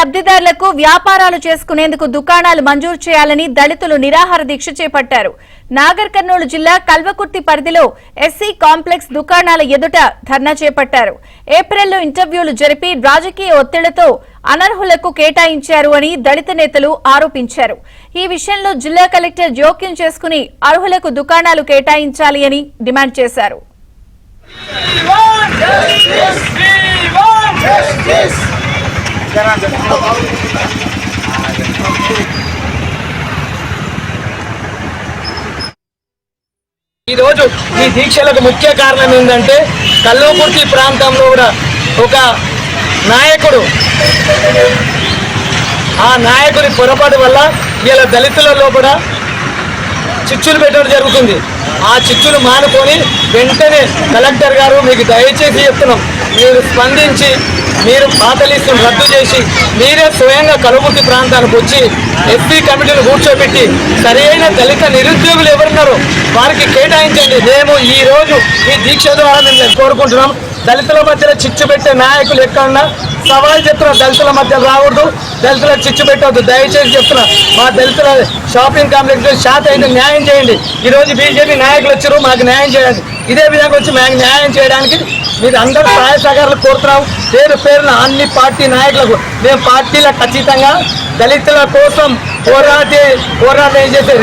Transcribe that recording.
లబ్ధిదారులకు వ్యాపారాలు చేసుకునేందుకు దుకాణాలు మంజూరు చేయాలని దళితులు నిరాహార దీక్ష చేపట్టారు. నాగర్ కర్నూలు జిల్లా కల్వకుర్తి పరిధిలో ఎస్సీ కాంప్లెక్స్ దుకాణాల ఎదుట ధర్నా చేపట్టారు. ఏప్రిల్లో ఇంటర్వ్యూలు జరిపి రాజకీయ ఒత్తిళ్లతో అనర్హులకు కేటాయించారు అని దళిత నేతలు ఆరోపించారు. ఈ విషయంలో జిల్లా కలెక్టర్ జోక్యం చేసుకుని అర్హులకు దుకాణాలు కేటాయించాలి అని డిమాండ్ చేశారు. ఈ రోజు ఈ దీక్షలకు ముఖ్య కారణం ఏంటంటే కల్వకుర్తి ప్రాంతంలో కూడా ఒక నాయకుడు ఆ నాయకుడి పొరపాటు వల్ల ఇలా దళితులలో కూడా చిచ్చులు పెట్టడం జరుగుతుంది. ఆ చిచ్చులు మానుకొని వెంటనే కలెక్టర్ గారు మీకు దయచేసి చెప్తున్నాం, మీరు స్పందించి మీరు పాత లిస్టును రద్దు చేసి మీరే స్వయంగా కల్వకుర్తి ప్రాంతానికి వచ్చి ఎస్పీ కమిటీని కూర్చోబెట్టి సరైన దళిత నిరుద్యోగులు ఎవరున్నారో వారికి కేటాయించండి. మేము ఈ రోజు ఈ దీక్ష ద్వారా మేము కోరుకుంటున్నాం. దళితుల మధ్యలో చిచ్చు పెట్టే నాయకులు ఎక్కడున్నా సవాల్ చెప్తున్నా, దళితుల మధ్య రావద్దు, దళితులకు చిచ్చు పెట్టవద్దు. దయచేసి చెప్తున్నా, మా దళితుల షాపింగ్ కాంప్లెక్స్ శాత అయితే న్యాయం చేయండి. ఈరోజు బీజేపీ నాయకులు వచ్చారు, మాకు న్యాయం చేయండి. ఇదే విధంగా వచ్చి మాకు న్యాయం చేయడానికి మీరు అందరూ సహాయ సహకారాలు కోరుతున్నాం. పేరున అన్ని పార్టీ నాయకులకు మేము పార్టీలకు ఖచ్చితంగా దళితుల కోసం పోరాటం చేసే